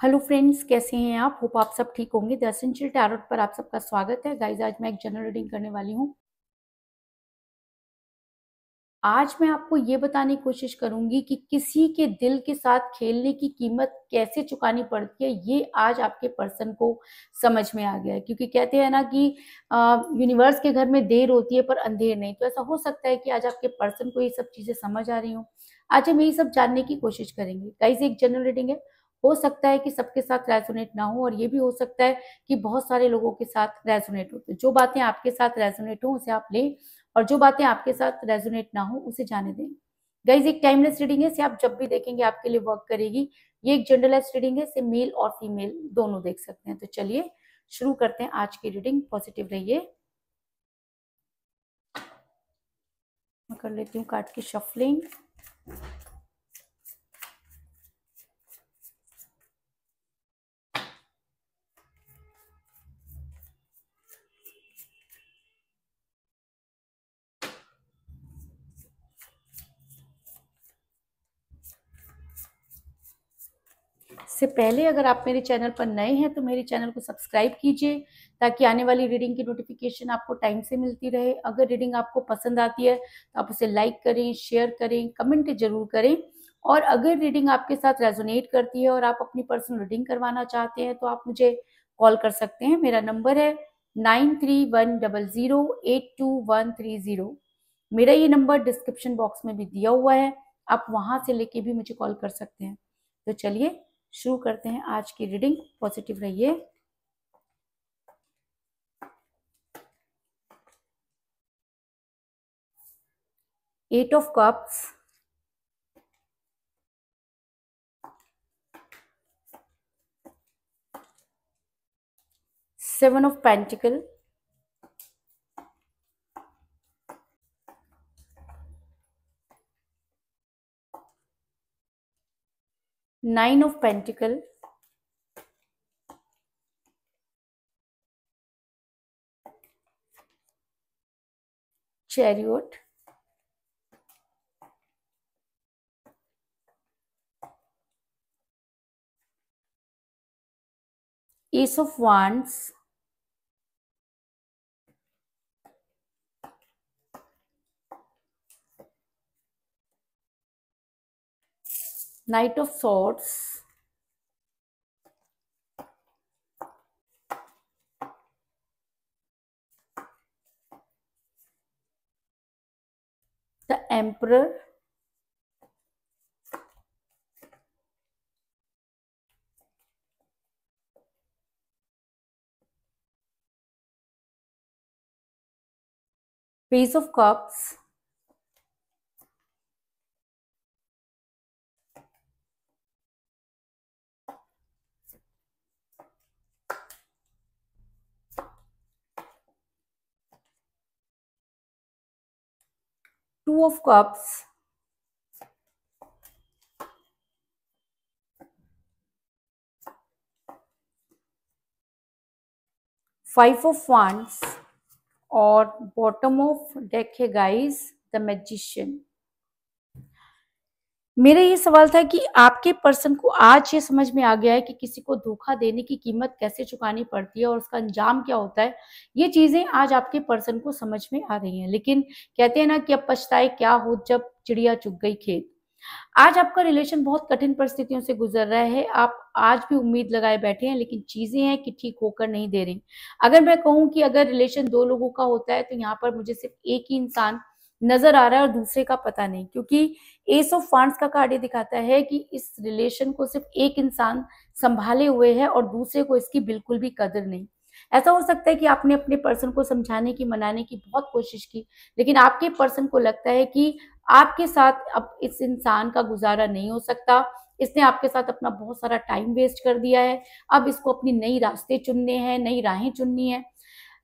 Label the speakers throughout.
Speaker 1: Hello friends, कैसे हैं आप? होप आप सब ठीक होंगे। द एसेंशियल टैरोट पर आप सबका स्वागत है। गाइस, आज मैं एक जनरल रीडिंग करने वाली हूँ। आज मैं आपको ये बताने की कोशिश करूंगी कि किसी के दिल के साथ खेलने की कीमत कैसे चुकानी पड़ती है। ये आज आपके पर्सन को समझ में आ गया है, क्योंकि कहते हैं ना कि यूनिवर्स के घर में देर होती है पर अंधेर नहीं। तो ऐसा हो सकता है कि आज आपके पर्सन को ये सब चीजें समझ आ रही हो। आज हम यही सब जानने की कोशिश करेंगे। गाइस, एक जनरल रीडिंग है। हो सकता है कि सबके साथ रेजोनेट ना हो, और ये भी हो सकता है कि बहुत सारे लोगों के साथ रेजोनेट हो। तो जो बातें आपके साथ रेजोनेट हो उसे आप लें, और जो बातें आपके साथ रेजोनेट ना हो उसे जाने दें। गाइज, एक टाइमलेस रीडिंग है, इसे आप जब भी देखेंगे आपके लिए वर्क करेगी। ये एक जनरलाइज रीडिंग है, इसे मेल और फीमेल दोनों देख सकते हैं। तो चलिए शुरू करते हैं आज की रीडिंग। पॉजिटिव रहिए। मैं कर लेती हूँ कार्ड की शफलिंग। इससे पहले अगर आप मेरे चैनल पर नए हैं तो मेरे चैनल को सब्सक्राइब कीजिए, ताकि आने वाली रीडिंग की नोटिफिकेशन आपको टाइम से मिलती रहे। अगर रीडिंग आपको पसंद आती है तो आप उसे लाइक करें, शेयर करें, कमेंट जरूर करें। और अगर रीडिंग आपके साथ रेजोनेट करती है और आप अपनी पर्सनल रीडिंग करवाना चाहते हैं तो आप मुझे कॉल कर सकते हैं। मेरा नंबर है 9310082130। मेरा ये नंबर डिस्क्रिप्शन बॉक्स में भी दिया हुआ है, आप वहां से लेके भी मुझे कॉल कर सकते हैं। तो चलिए शुरू करते हैं आज की रीडिंग। पॉजिटिव रहिए। Eight of cups, seven of pentacle, nine of pentacle, chariot, ace of wands, knight of swords, the emperor, page of cups, two of cups, five of wands, और बॉटम ऑफ डेक है guys the magician. मेरा ये सवाल था कि आपके person को आज ये समझ में आ गया है कि किसी को धोखा देने की कीमत कैसे चुकानी पड़ती है और उसका अंजाम क्या होता है। ये चीजें आज आपके पर्सन को समझ में आ रही हैं। लेकिन कहते हैं ना कि अब पछताए क्या हो जब चिड़िया चुग गई खेत। आज आपका रिलेशन बहुत कठिन परिस्थितियों से गुजर रहा है। आप आज भी उम्मीद लगाए बैठे हैं, लेकिन चीजें हैं कि ठीक होकर नहीं दे रही। अगर मैं कहूँ कि अगर रिलेशन दो लोगों का होता है तो यहाँ पर मुझे सिर्फ एक ही इंसान नजर आ रहा है और दूसरे का पता नहीं, क्योंकि एस ऑफ वांड्स का कार्ड ये दिखाता है कि इस रिलेशन को सिर्फ एक इंसान संभाले हुए है और दूसरे को इसकी बिल्कुल भी कदर नहीं। ऐसा हो सकता है कि आपने अपने पर्सन को समझाने की, मनाने की बहुत कोशिश की, लेकिन आपके पर्सन को लगता है कि आपके साथ अब इस इंसान का गुजारा नहीं हो सकता। इसने आपके साथ अपना बहुत सारा टाइम वेस्ट कर दिया है। अब इसको अपनी नई रास्ते चुनने हैं, नई राहें चुननी है।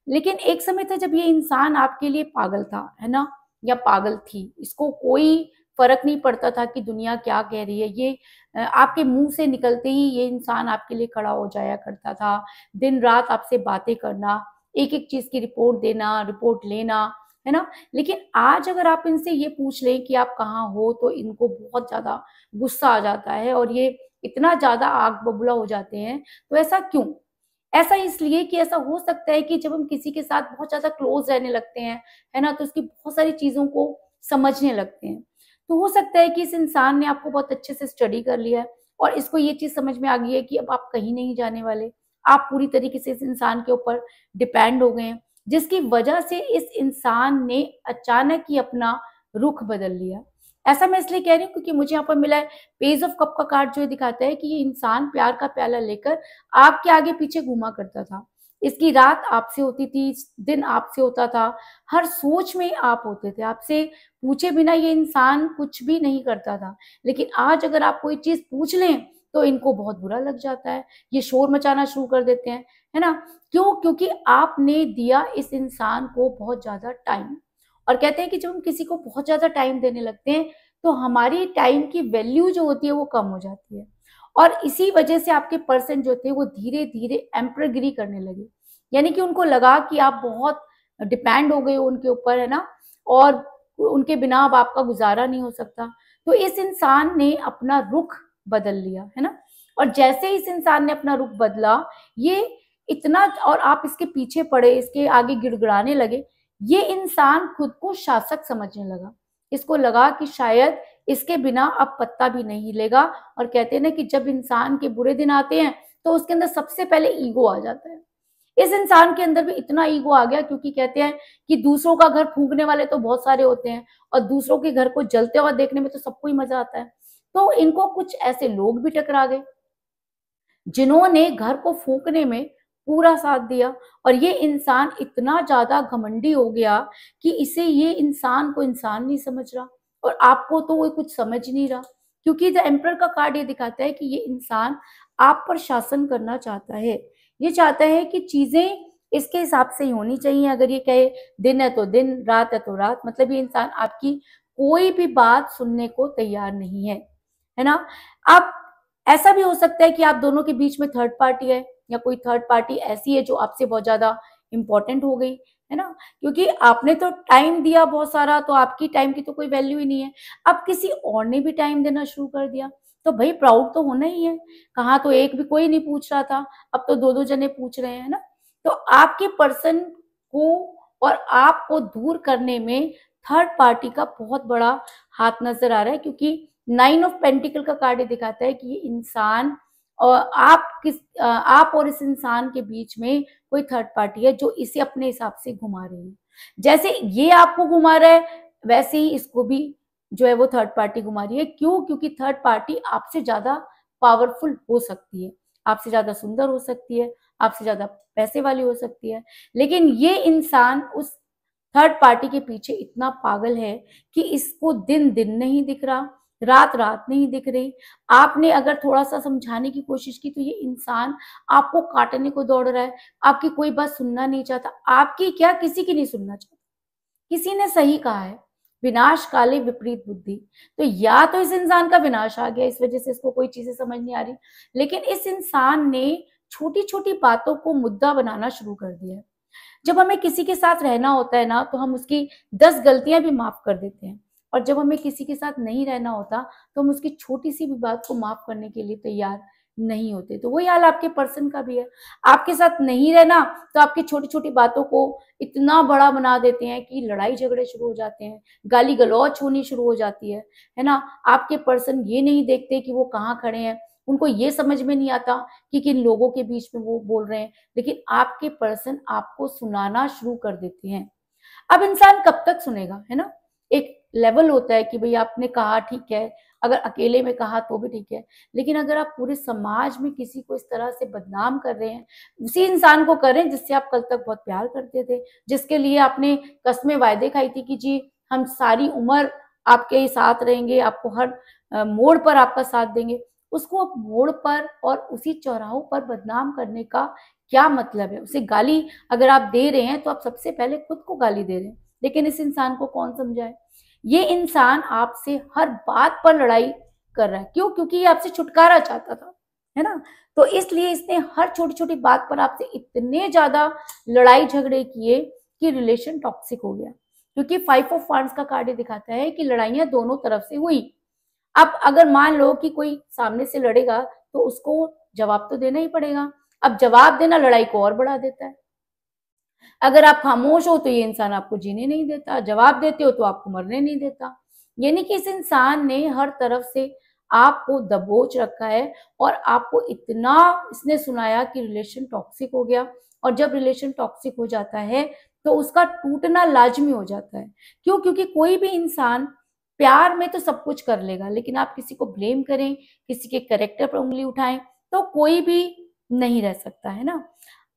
Speaker 1: लेकिन एक समय था जब ये इंसान आपके लिए पागल था, है ना, या पागल थी। इसको कोई फर्क नहीं पड़ता था कि दुनिया क्या कह रही है। ये आपके मुंह से निकलते ही ये इंसान आपके लिए खड़ा हो जाया करता था। दिन रात आपसे बातें करना, एक एक चीज की रिपोर्ट देना, रिपोर्ट लेना, है ना। लेकिन आज अगर आप इनसे ये पूछ लें कि आप कहाँ हो तो इनको बहुत ज्यादा गुस्सा आ जाता है, और ये इतना ज़्यादा आग बबूला हो जाते हैं। तो ऐसा क्यों? ऐसा इसलिए कि ऐसा हो सकता है कि जब हम किसी के साथ बहुत ज़्यादा क्लोज़ रहने लगते हैं, है ना? तो उसकी बहुत सारी चीज़ों को समझने लगते हैं। तो हो सकता है कि इस इंसान ने आपको बहुत अच्छे से स्टडी कर लिया है और इसको ये चीज़ समझ में आ गई है कि अब आप कहीं नहीं जाने वाले। आप पूरी तरीके से इस इंसान के ऊपर डिपेंड हो गए हैं, जिसकी वजह से इस इंसान ने अचानक ही अपना रुख बदल लिया। ऐसा मैं इसलिए कह रही हूँ क्योंकि मुझे यहाँ पर मिला है पेज ऑफ कप का कार्ड, जो ये दिखाता है कि ये इंसान प्यार का प्याला लेकर आपके आगे पीछे घूमा करता था। इसकी रात आपसे होती थी, दिन आपसे होता था, हर सोच में आप होते थे। आपसे पूछे बिना ये इंसान कुछ भी नहीं करता था। लेकिन आज अगर आप कोई चीज़ पूछ लें, तो इनको बहुत बुरा लग जाता है। ये शोर मचाना शुरू कर देते हैं, है ना? क्यों? क्योंकि आपने दिया इस इंसान को बहुत ज़्यादा टाइम। और कहते हैं कि जब हम किसी को बहुत ज़्यादा टाइम देने लगते हैं, तो हमारी टाइम की वैल्यू जो होती है वो कम हो जाती है। और इसी वजह से आपके पर्सन जो थे वो धीरे-धीरे एम्परगिरी करने लगे। यानी कि उनको लगा कि आप बहुत डिपेंड हो गए हो उनके ऊपर, है ना? और उनके बिना अब आपका गुज़ारा नहीं हो सकता। तो इस इंसान ने अपना रुख बदल लिया, है ना? और जैसे इस इंसान ने अपना रुख बदला, ये इतना और आप इसके पीछे पड़े, इसके आगे गिड़गिड़ाने लगे, ये इंसान खुद को शासक समझने लगा। इसको लगा कि शायद इसके बिना अब पत्ता भी नहीं हिलेगा। और कहते हैं ना कि जब इंसान के बुरे दिन आते हैं, तो उसके अंदर सबसे पहले ईगो आ जाता है। इस इंसान के अंदर भी इतना ईगो आ गया, क्योंकि कहते हैं कि दूसरों का घर फूंकने वाले तो बहुत सारे होते हैं और दूसरों के घर को जलते हुए देखने में तो सबको ही मजा आता है। तो इनको कुछ ऐसे लोग भी टकरा गए जिन्होंने घर को फूंकने में पूरा साथ दिया। और ये इंसान इतना ज्यादा घमंडी हो गया कि इसे ये इंसान को इंसान नहीं समझ रहा और आपको तो वो कुछ समझ नहीं रहा। क्योंकि द एम्परर का कार्ड ये दिखाता है कि ये इंसान आप पर शासन करना चाहता है। ये चाहता है कि चीजें इसके हिसाब से ही होनी चाहिए। अगर ये कहे दिन है तो दिन, रात है तो रात, मतलब ये इंसान आपकी कोई भी बात सुनने को तैयार नहीं है ना? अब ऐसा भी हो सकता है कि आप दोनों के बीच में थर्ड पार्टी है, या कोई थर्ड पार्टी ऐसी है जो आपसे बहुत ज्यादा इंपॉर्टेंट हो गई, है ना? क्योंकि आपने तो टाइम दिया बहुत सारा, तो आपकी टाइम की तो कोई वैल्यू ही नहीं है। अब किसी और ने भी टाइम देना शुरू कर दिया, तो भाई प्राउड तो होना ही है। कहाँ तो एक भी कोई नहीं पूछ रहा था, अब तो दो दो जने पूछ रहे हैं ना। तो आपके पर्सन को और आपको दूर करने में थर्ड पार्टी का बहुत बड़ा हाथ नजर आ रहा है। क्योंकि 9 ऑफ पेंटिकल का कार्ड ये दिखाता है कि ये इंसान और आप और इस इंसान के बीच में कोई थर्ड पार्टी है जो इसे अपने हिसाब से घुमा रही है। जैसे ये आपको घुमा रहा है, वैसे ही इसको भी जो है वो थर्ड पार्टी घुमा रही है। क्यों? क्योंकि थर्ड पार्टी आपसे ज्यादा पावरफुल हो सकती है, आपसे ज्यादा सुंदर हो सकती है, आपसे ज्यादा पैसे वाली हो सकती है। लेकिन ये इंसान उस थर्ड पार्टी के पीछे इतना पागल है कि इसको दिन दिन नहीं दिख रहा, रात रात नहीं दिख रही। आपने अगर थोड़ा सा समझाने की कोशिश की, तो ये इंसान आपको काटने को दौड़ रहा है। आपकी कोई बात सुनना नहीं चाहता, आपकी क्या, किसी की नहीं सुनना चाहता। किसी ने सही कहा है, विनाश काले विपरीत बुद्धि। तो या तो इस इंसान का विनाश आ गया, इस वजह से इसको कोई चीजें समझ नहीं आ रही, लेकिन इस इंसान ने छोटी छोटी बातों को मुद्दा बनाना शुरू कर दिया है। जब हमें किसी के साथ रहना होता है ना, तो हम उसकी 10 गलतियां भी माफ कर देते हैं। और जब हमें किसी के साथ नहीं रहना होता, तो हम उसकी छोटी सी भी बात को माफ करने के लिए तैयार नहीं होते। तो वही हाल आपके पर्सन का भी है। आपके साथ नहीं रहना, तो आपकी छोटी छोटी बातों को इतना बड़ा बना देते हैं कि लड़ाई झगड़े शुरू हो जाते हैं, गाली गलौच होनी शुरू हो जाती है ना? आपके पर्सन ये नहीं देखते कि वो कहाँ खड़े हैं, उनको ये समझ में नहीं आता कि किन लोगों के बीच में वो बोल रहे हैं। लेकिन आपके पर्सन आपको सुनाना शुरू कर देते हैं। अब इंसान कब तक सुनेगा, है ना? एक लेवल होता है कि भाई आपने कहा ठीक है, अगर अकेले में कहा तो भी ठीक है, लेकिन अगर आप पूरे समाज में किसी को इस तरह से बदनाम कर रहे हैं, उसी इंसान को कर रहे हैं जिससे आप कल तक बहुत प्यार करते थे, जिसके लिए आपने कस्में वायदे खाई थी कि जी हम सारी उम्र आपके साथ रहेंगे, आपको हर मोड़ पर आपका साथ देंगे, उसको आप मोड़ पर और उसी चौराहों पर बदनाम करने का क्या मतलब है? उसे गाली अगर आप दे रहे हैं, तो आप सबसे पहले खुद को गाली दे रहे हैं। लेकिन इस इंसान को कौन समझाए? ये इंसान आपसे हर बात पर लड़ाई कर रहा है। क्यों? क्योंकि ये आपसे छुटकारा चाहता था, है ना? तो इसलिए इसने हर छोटी छोटी बात पर आपसे इतने ज्यादा लड़ाई झगड़े किए कि रिलेशन टॉक्सिक हो गया। क्योंकि 5 ऑफ वांड्स का कार्ड दिखाता है कि लड़ाइयां दोनों तरफ से हुई। अब अगर मान लो कि कोई सामने से लड़ेगा तो उसको जवाब तो देना ही पड़ेगा। अब जवाब देना लड़ाई को और बढ़ा देता है। अगर आप खामोश हो तो ये इंसान आपको जीने नहीं देता, जवाब देते हो तो आपको मरने नहीं देता। यानी कि इस इंसान ने हर तरफ से आपको दबोच रखा है और आपको इतना इसने सुनाया कि रिलेशन टॉक्सिक हो गया। और जब रिलेशन टॉक्सिक हो जाता है तो उसका टूटना लाजमी हो जाता है। क्यों? क्योंकि कोई भी इंसान प्यार में तो सब कुछ कर लेगा, लेकिन आप किसी को ब्लेम करें, किसी के कैरेक्टर पर उंगली उठाएं तो कोई भी नहीं रह सकता, है ना।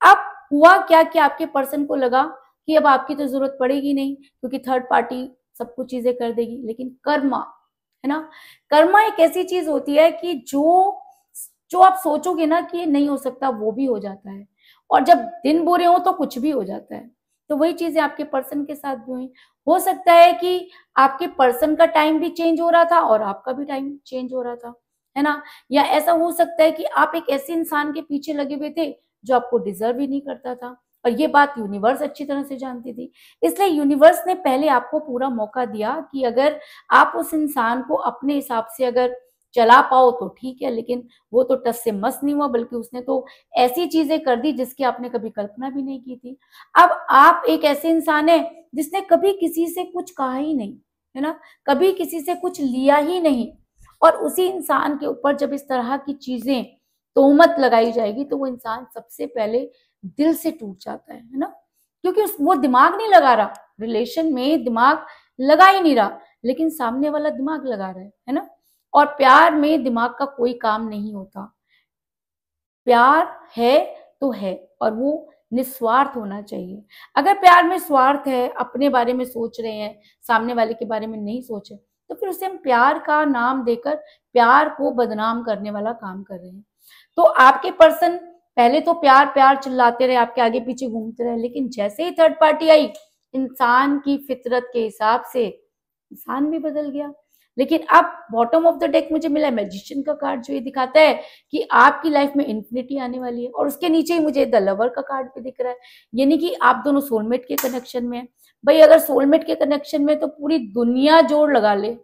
Speaker 1: अब हुआ क्या कि आपके पर्सन को लगा कि अब आपकी तो जरूरत पड़ेगी नहीं क्योंकि थर्ड पार्टी सब कुछ चीजें कर देगी। लेकिन कर्मा, है ना, कर्मा एक ऐसी चीज होती है कि जो जो आप सोचोगे ना कि ये नहीं हो सकता वो भी हो जाता है। और जब दिन बुरे हो तो कुछ भी हो जाता है। तो वही चीजें आपके पर्सन के साथ भी हुई। हो सकता है कि आपके पर्सन का टाइम भी चेंज हो रहा था और आपका भी टाइम चेंज हो रहा था, है ना। या ऐसा हो सकता है कि आप एक ऐसे इंसान के पीछे लगे हुए थे जो आपको डिजर्व ही नहीं करता था। और ये बात यूनिवर्स अच्छी तरह से जानती थी। इसलिए यूनिवर्स ने पहले आपको पूरा मौका दिया कि अगर आप उस इंसान को अपने हिसाब से अगर चला पाओ तो ठीक है, लेकिन वो तो टस से मस नहीं हुआ, बल्कि उसने तो ऐसी चीजें कर दी जिसकी आपने कभी कल्पना भी नहीं की थी। अब आप एक ऐसे इंसान है जिसने कभी किसी से कुछ कहा ही नहीं, है ना, कभी किसी से कुछ लिया ही नहीं। और उसी इंसान के ऊपर जब इस तरह की चीजें तोहमत लगाई जाएगी तो वो इंसान सबसे पहले दिल से टूट जाता है ना। क्योंकि वो दिमाग नहीं लगा रहा, रिलेशन में दिमाग लगा ही नहीं रहा, लेकिन सामने वाला दिमाग लगा रहा है ना। और प्यार में दिमाग का कोई काम नहीं होता। प्यार है तो है, और वो निस्वार्थ होना चाहिए। अगर प्यार में स्वार्थ है, अपने बारे में सोच रहे हैं, सामने वाले के बारे में नहीं सोचे, तो फिर उसे हम प्यार का नाम देकर प्यार को बदनाम करने वाला काम कर रहे हैं। तो आपके पर्सन पहले तो प्यार प्यार चिल्लाते रहे, आपके आगे पीछे घूमते रहे, लेकिन जैसे ही थर्ड पार्टी आई, इंसान की फितरत के हिसाब से इंसान भी बदल गया। लेकिन अब बॉटम ऑफ द डेक मुझे मिला मैजिशियन का कार्ड, जो ये दिखाता है कि आपकी लाइफ में इन्फिनिटी आने वाली है। और उसके नीचे ही मुझे द लवर का कार्ड भी दिख रहा है, यानी कि आप दोनों सोलमेट के कनेक्शन में है। भाई अगर सोलमेट के कनेक्शन में तो पूरी दुनिया जोड़ लगा ले,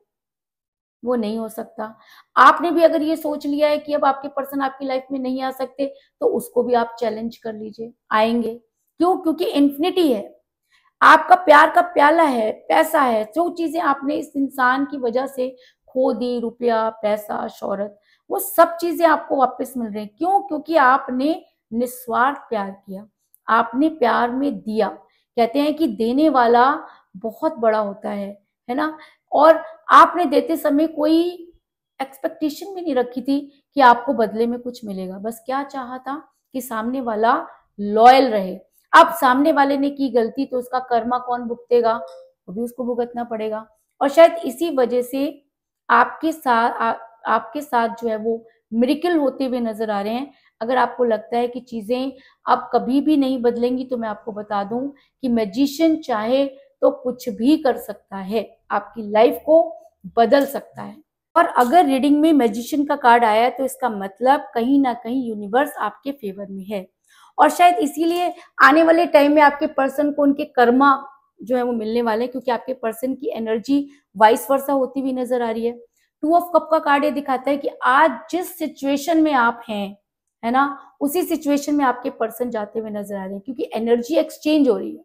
Speaker 1: वो नहीं हो सकता। आपने भी अगर ये सोच लिया है कि अब आपके पर्सन आपकी लाइफ में नहीं आ सकते, तो उसको भी आप चैलेंज कर लीजिए, आएंगे। क्यों? क्योंकि इन्फिनिटी है, आपका प्यार का प्याला है, पैसा है, जो चीजें आपने इस इंसान की वजह से खो दी, रुपया, पैसा, शोहरत, वो सब चीजें आपको वापस मिल रही हैं। क्यों? क्योंकि आपने निस्वार्थ प्यार किया, आपने प्यार में दिया। कहते हैं कि देने वाला बहुत बड़ा होता है ना। और आपने देते समय कोई एक्सपेक्टेशन भी नहीं रखी थी कि आपको बदले में कुछ मिलेगा। बस क्या चाहा था कि सामने वाला लॉयल रहे। अब सामने वाले ने की गलती तो उसका कर्मा कौन भुगतेगा? वो भी उसको भुगतना पड़ेगा। और शायद इसी वजह से आपके साथ जो है वो मिरेकल होते हुए नजर आ रहे हैं। अगर आपको लगता है कि चीजें अब कभी भी नहीं बदलेंगी, तो मैं आपको बता दूं कि मैजिशियन चाहे तो कुछ भी कर सकता है, आपकी लाइफ को बदल सकता है। और अगर रीडिंग में मैजिशियन का कार्ड आया है तो इसका मतलब कहीं ना कहीं यूनिवर्स आपके फेवर में है। और शायद इसीलिए आने वाले टाइम में आपके पर्सन को उनके कर्मा जो है वो मिलने वाले हैं, क्योंकि आपके पर्सन की एनर्जी वाइस वर्सा होती हुई नजर आ रही है। टू ऑफ कप का कार्ड ये दिखाता है कि आज जिस सिचुएशन में आप हैं, है ना, उसी सिचुएशन में आपके पर्सन जाते हुए नजर आ रहे हैं, क्योंकि एनर्जी एक्सचेंज हो रही है।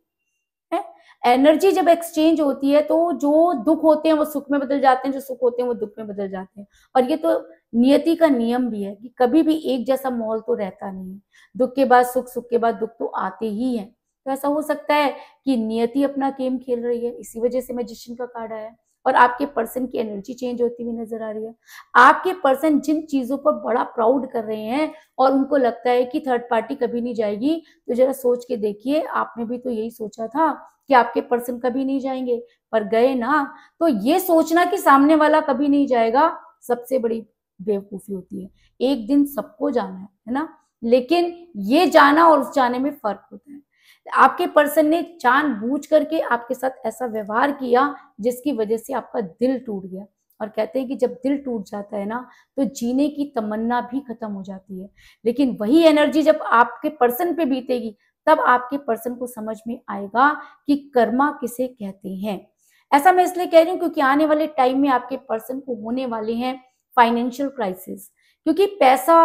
Speaker 1: एनर्जी जब एक्सचेंज होती है तो जो दुख होते हैं वो सुख में बदल जाते हैं, जो सुख होते हैं वो दुख में बदल जाते हैं। और ये तो नियति का नियम भी है कि कभी भी एक जैसा माहौल तो रहता नहीं है। दुख के बाद सुख, सुख के बाद दुख तो आते ही है। तो ऐसा हो सकता है कि नियति अपना गेम खेल रही है, इसी वजह से मैजिशियन का कार्ड आया है। और आपके पर्सन की एनर्जी चेंज होती हुई नजर आ रही है। आपके पर्सन जिन चीजों पर बड़ा प्राउड कर रहे हैं और उनको लगता है कि थर्ड पार्टी कभी नहीं जाएगी, तो जरा सोच के देखिए, आपने भी तो यही सोचा था कि आपके पर्सन कभी नहीं जाएंगे, पर गए ना। तो ये सोचना कि सामने वाला कभी नहीं जाएगा, सबसे बड़ी बेवकूफी होती है। एक दिन सबको जाना है ना, लेकिन ये जाना और उस जाने में फर्क होता है। आपके पर्सन ने जानबूझ करके आपके साथ ऐसा व्यवहार किया जिसकी वजह से आपका दिल टूट गया। और कहते हैं कि जब दिल टूट जाता है ना, तो जीने की तमन्ना भी खत्म हो जाती है। लेकिन वही एनर्जी जब आपके पर्सन पे बीतेगी, तब आपके पर्सन को समझ में आएगा कि कर्मा किसे कहते हैं। ऐसा मैं इसलिए कह रही हूँ क्योंकि आने वाले टाइम में आपके पर्सन को होने वाले हैं फाइनेंशियल क्राइसिस, क्योंकि पैसा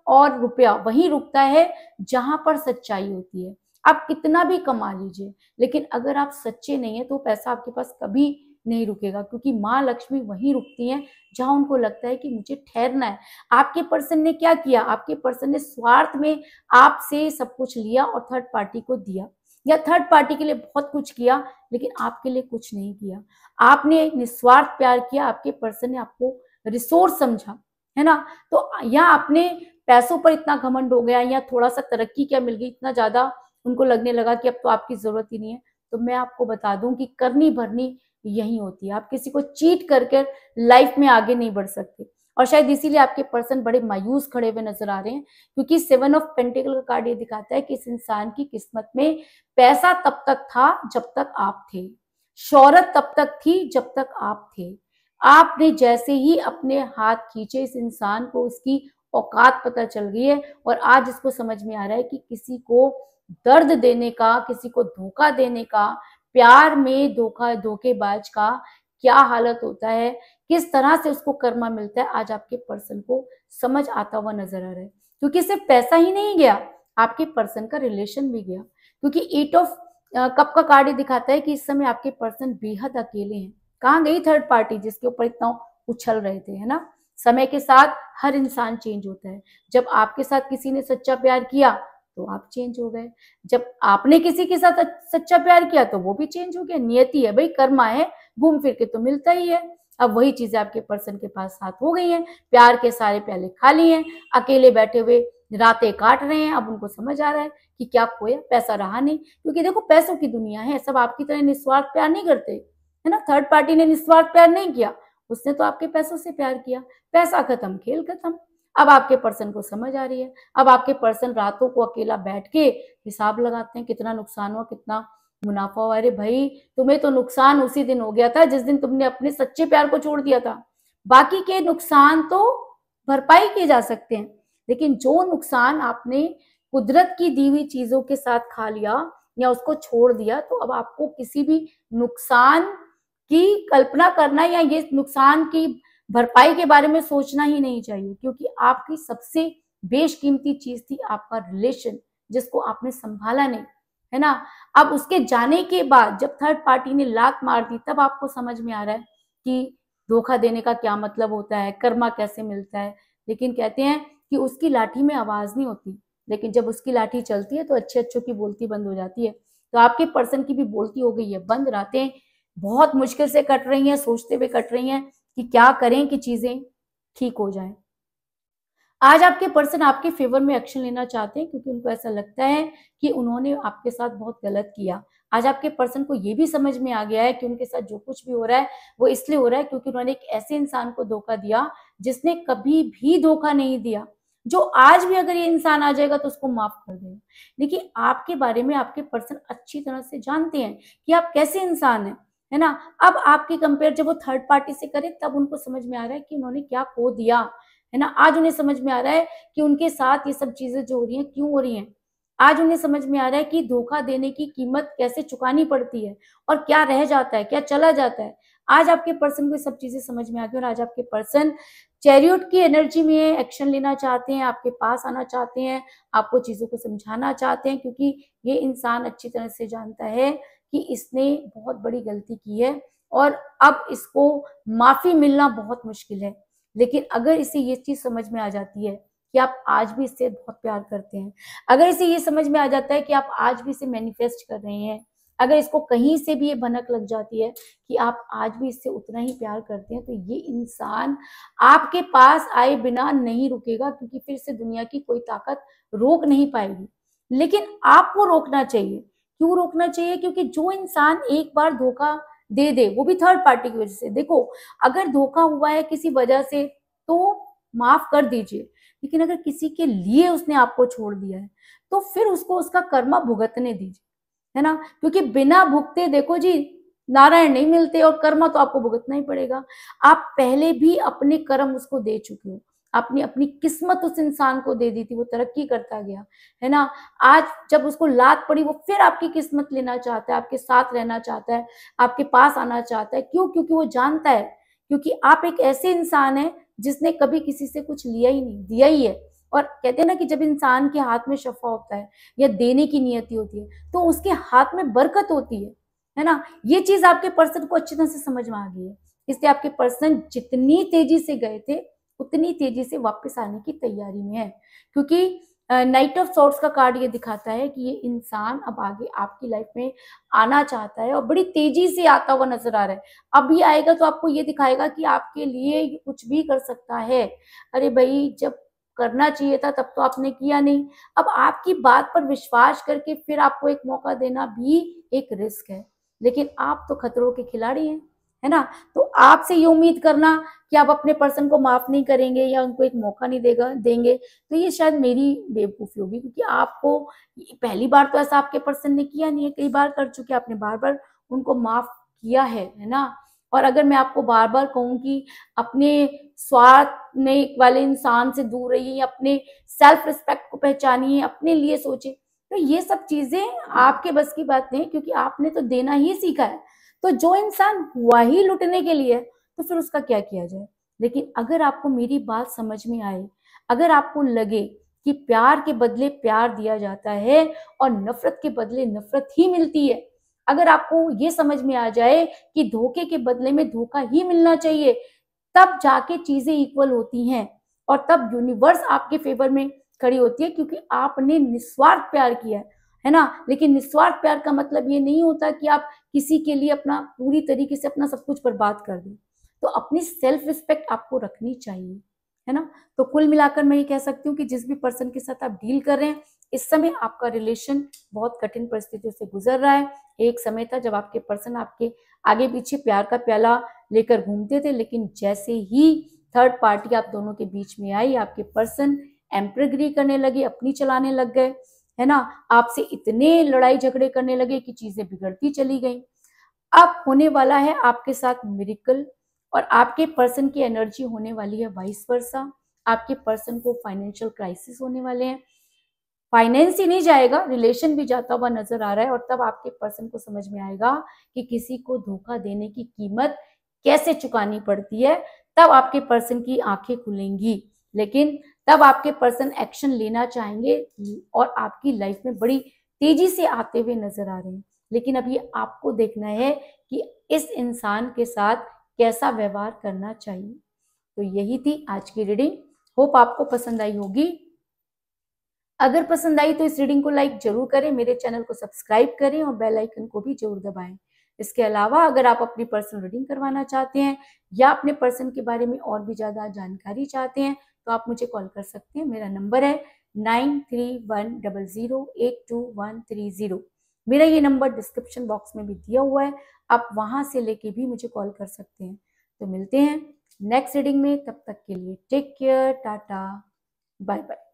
Speaker 1: और रुपया वहीं रुकता है जहां पर सच्चाई होती है। आप कितना भी कमा लीजिए, लेकिन अगर आप सच्चे नहीं है तो पैसा आपके पास कभी नहीं रुकेगा, क्योंकि माँ लक्ष्मी वहीं रुकती हैं जहां उनको लगता है कि मुझे ठहरना है। आपके पर्सन ने क्या किया? आपके पर्सन ने स्वार्थ में आपसे सब कुछ लिया और थर्ड पार्टी को दिया, या थर्ड पार्टी के लिए बहुत कुछ किया लेकिन आपके लिए कुछ नहीं किया। आपने निस्वार्थ प्यार किया, आपके पर्सन ने आपको रिसोर्स समझा, है ना? तो या आपने पैसों पर इतना घमंड हो गया, या थोड़ा सा तरक्की क्या मिल गई, इतना ज्यादा उनको लगने लगा कि अब तो आपकी जरूरत ही नहीं है। तो मैं आपको बता दूं कि करनी भरनी यही होती है। आप किसी को चीट करके लाइफ में आगे नहीं बढ़ सकते, और शायद इसीलिए आपके पर्सन बड़े मायूस खड़े हुए नजर आ रहे हैं, क्योंकि 7 ऑफ पेंटिकल का कार्ड ये दिखाता है कि इस इंसान की किस्मत में पैसा तब तक था जब तक आप थे, शोहरत तब तक थी जब तक आप थे। आपने जैसे ही अपने हाथ खींचे, इस इंसान को उसकी औकात पता चल गई है, और आज इसको समझ में आ रहा है कि किसी को दर्द देने का, किसी को धोखा देने का, प्यार में धोखेबाज का क्या हालत होता है, किस तरह से उसको कर्मा मिलता है, आज आपके पर्सन को समझ आता हुआ नजर आ रहा है। क्योंकि सिर्फ पैसा ही नहीं गया, आपके पर्सन का रिलेशन भी गया, क्योंकि 8 ऑफ कप का कार्ड दिखाता है कि इस समय आपके पर्सन बेहद अकेले हैं। कहाँ गई थर्ड पार्टी जिसके ऊपर इतना उछल रहे थे, है ना? समय के साथ हर इंसान चेंज होता है। जब आपके साथ किसी ने सच्चा प्यार किया तो आप चेंज हो गए, जब आपने किसी के साथ सच्चा प्यार किया तो वो भी चेंज हो गया। नियति है भाई, कर्मा है, घूम फिर के तो मिलता ही है। अब वही चीजें आपके पर्सन के पास साथ हो गई हैं, प्यार के सारे प्याले खाली हैं, अकेले बैठे हुए रातें काट रहे हैं। अब उनको समझ आ रहा है कि क्या खोया, पैसा रहा नहीं, क्योंकि देखो पैसों की दुनिया है, सब आपकी तरह निस्वार्थ प्यार नहीं करते, है ना? थर्ड पार्टी ने निस्वार्थ प्यार नहीं किया, उसने तो आपके पैसों से प्यार किया। पैसा खत्म, खेल खत्म। अब आपके पर्सन को समझ आ रही है। अब आपके पर्सन रातों को अकेला बैठ के हिसाब लगाते हैं, कितना नुकसान हुआ, कितना मुनाफा हुआ। अरे भाई, तुम्हें तो नुकसान उसी दिन हो गया था जिस दिन तुमने अपने सच्चे प्यार को छोड़ दिया था। बाकी के नुकसान तो भरपाई किए जा सकते हैं, लेकिन जो नुकसान आपने कुदरत की दी हुई चीजों के साथ खा लिया या उसको छोड़ दिया, तो अब आपको किसी भी नुकसान की कल्पना करना या ये नुकसान की भरपाई के बारे में सोचना ही नहीं चाहिए, क्योंकि आपकी सबसे बेशकीमती चीज थी आपका रिलेशन, जिसको आपने संभाला नहीं, है ना? अब उसके जाने के बाद जब थर्ड पार्टी ने लात मार दी, तब आपको समझ में आ रहा है कि धोखा देने का क्या मतलब होता है, कर्मा कैसे मिलता है। लेकिन कहते हैं कि उसकी लाठी में आवाज नहीं होती, लेकिन जब उसकी लाठी चलती है तो अच्छे अच्छों की बोलती बंद हो जाती है। तो आपके पर्सन की भी बोलती हो गई है बंद, रातें बहुत मुश्किल से कट रही हैं, सोचते हुए कट रही हैं कि क्या करें कि चीजें ठीक हो जाएं। आज आपके पर्सन आपके फेवर में एक्शन लेना चाहते हैं, क्योंकि उनको ऐसा लगता है कि उन्होंने आपके साथ बहुत गलत किया। आज आपके पर्सन को ये भी समझ में आ गया है कि उनके साथ जो कुछ भी हो रहा है वो इसलिए हो रहा है क्योंकि उन्होंने एक ऐसे इंसान को धोखा दिया जिसने कभी भी धोखा नहीं दिया, जो आज भी अगर ये इंसान आ जाएगा तो उसको माफ कर देगा। देखिए, आपके बारे में आपके पर्सन अच्छी तरह से जानते हैं कि आप कैसे इंसान है ना? अब आपके कंपेयर जब वो थर्ड पार्टी से करे, तब उनको समझ में आ रहा है कि उन्होंने क्या खो दिया, है ना? आज उन्हें समझ में आ रहा है कि उनके साथ ये सब चीजें जो हो रही हैं क्यों हो रही हैं। आज उन्हें समझ में आ रहा है कि धोखा देने की कीमत कैसे चुकानी पड़ती है, और क्या रह जाता है, क्या चला जाता है। आज आपके पर्सन को ये सब चीजें समझ में आ गई, और आज आपके पर्सन चैरियट की एनर्जी में एक्शन लेना चाहते हैं, आपके पास आना चाहते हैं, आपको चीजों को समझाना चाहते हैं, क्योंकि ये इंसान अच्छी तरह से जानता है कि इसने बहुत बड़ी गलती की है और अब इसको माफी मिलना बहुत मुश्किल है। लेकिन अगर इसे ये चीज समझ में आ जाती है कि आप आज भी इससे बहुत प्यार करते हैं, अगर इसे ये समझ में आ जाता है कि आप आज भी इसे मैनिफेस्ट कर रहे हैं, अगर इसको कहीं से भी ये भनक लग जाती है कि आप आज भी इससे उतना ही प्यार करते हैं, तो ये इंसान आपके पास आए बिना नहीं रुकेगा, क्योंकि फिर से दुनिया की कोई ताकत रोक नहीं पाएगी। लेकिन आपको रोकना चाहिए। क्यों रोकना चाहिए? क्योंकि जो इंसान एक बार धोखा दे दे, वो भी थर्ड पार्टी की वजह से, देखो अगर धोखा हुआ है किसी वजह से तो माफ कर दीजिए, लेकिन अगर किसी के लिए उसने आपको छोड़ दिया है तो फिर उसको उसका कर्मा भुगतने दीजिए, है ना? क्योंकि बिना भुगते देखो जी नारायण नहीं मिलते, और कर्मा तो आपको भुगतना ही पड़ेगा। आप पहले भी अपने कर्म उसको दे चुके हो, आपने अपनी किस्मत उस इंसान को दे दी थी, वो तरक्की करता गया, है ना। आज जब उसको लात पड़ी, वो फिर आपकी किस्मत लेना चाहता है, आपके साथ रहना चाहता है, आपके पास आना चाहता है। क्यों? क्योंकि वो जानता है, क्योंकि आप एक ऐसे इंसान हैं जिसने कभी किसी से कुछ लिया ही नहीं, दिया ही है। और कहते हैं ना कि जब इंसान के हाथ में शफा होता है या देने की नियति होती है, तो उसके हाथ में बरकत होती है ना। ये चीज आपके पर्सन को अच्छी तरह से समझ में आ गई है, इसलिए आपके पर्सन जितनी तेजी से गए थे उतनी तेजी से वापस आने की तैयारी में है। क्योंकि नाइट ऑफ सॉर्ड्स का कार्ड ये दिखाता है कि ये इंसान अब आगे आपकी लाइफ में आना चाहता है और बड़ी तेजी से आता हुआ नजर आ रहा है। अब ये आएगा तो आपको ये दिखाएगा कि आपके लिए कुछ भी कर सकता है। अरे भाई, जब करना चाहिए था तब तो आपने किया नहीं। अब आपकी बात पर विश्वास करके फिर आपको एक मौका देना भी एक रिस्क है, लेकिन आप तो खतरों के खिलाड़ी हैं, है ना। तो आपसे ये उम्मीद करना कि आप अपने पर्सन को माफ नहीं करेंगे या उनको एक मौका नहीं देंगे, तो ये शायद मेरी बेवकूफी होगी। क्योंकि आपको पहली बार तो ऐसा आपके पर्सन ने किया नहीं है, कई बार कर चुके, आपने बार बार उनको माफ किया है ना। और अगर मैं आपको बार बार कहूँ कि अपने स्वार्थ में वाले इंसान से दूर रहिए, अपने सेल्फ रिस्पेक्ट को पहचानिए, अपने लिए सोचे, तो ये सब चीजें आपके बस की बात नहीं, क्योंकि आपने तो देना ही सीखा है। तो जो इंसान हुआ ही लुटने के लिए, तो फिर उसका क्या किया जाए। लेकिन अगर आपको मेरी बात समझ में आए, अगर आपको लगे कि प्यार के बदले प्यार दिया जाता है और नफरत के बदले नफरत ही मिलती है, अगर आपको ये समझ में आ जाए कि धोखे के बदले में धोखा ही मिलना चाहिए, तब जाके चीजें इक्वल होती हैं और तब यूनिवर्स आपके फेवर में खड़ी होती है, क्योंकि आपने निस्वार्थ प्यार किया है ना। लेकिन निस्वार्थ प्यार का मतलब ये नहीं होता कि आप किसी के लिए अपना पूरी तरीके से अपना सब कुछ बर्बाद कर दें। तो अपनी सेल्फ रिस्पेक्ट आपको रखनी चाहिए, है ना। तो कुल मिलाकर मैं ये कह सकती हूँ कि जिस भी पर्सन के साथ आप डील कर रहे हैं, इस समय आपका रिलेशन बहुत कठिन परिस्थितियों से गुजर रहा है। एक समय था जब आपके पर्सन आपके आगे पीछे प्यार का प्याला लेकर घूमते थे, लेकिन जैसे ही थर्ड पार्टी आप दोनों के बीच में आई, आपके पर्सन एम्प्रेगरी करने लगे, अपनी चलाने लग गए, है ना। आपसे इतने लड़ाई झगड़े करने लगे कि चीजें बिगड़ती चली गई। अब होने वाला है आपके साथ मिरेकल, और आपके पर्सन की एनर्जी होने वाली है वाइस वर्सा। आपके पर्सन को फाइनेंशियल क्राइसिस होने वाले हैं, फाइनेंस ही नहीं जाएगा, रिलेशन भी जाता हुआ नजर आ रहा है। और तब आपके पर्सन को समझ में आएगा कि किसी को धोखा देने की कीमत कैसे चुकानी पड़ती है। तब आपके पर्सन की आंखें खुलेंगी, लेकिन तब आपके पर्सन एक्शन लेना चाहेंगे और आपकी लाइफ में बड़ी तेजी से आते हुए नजर आ रहे हैं। लेकिन अब ये आपको देखना है कि इस इंसान के साथ कैसा व्यवहार करना चाहिए। तो यही थी आज की रीडिंग, होप आपको पसंद आई होगी। अगर पसंद आई तो इस रीडिंग को लाइक जरूर करें, मेरे चैनल को सब्सक्राइब करें और बेल आइकन को भी जरूर दबाएं। इसके अलावा अगर आप अपनी पर्सनल रीडिंग करवाना चाहते हैं या अपने पर्सन के बारे में और भी ज्यादा जानकारी चाहते हैं, तो आप मुझे कॉल कर सकते हैं। मेरा नंबर है 9310082130। मेरा ये नंबर डिस्क्रिप्शन बॉक्स में भी दिया हुआ है, आप वहां से लेके भी मुझे कॉल कर सकते हैं। तो मिलते हैं नेक्स्ट रीडिंग में, तब तक के लिए take care, tata, bye bye.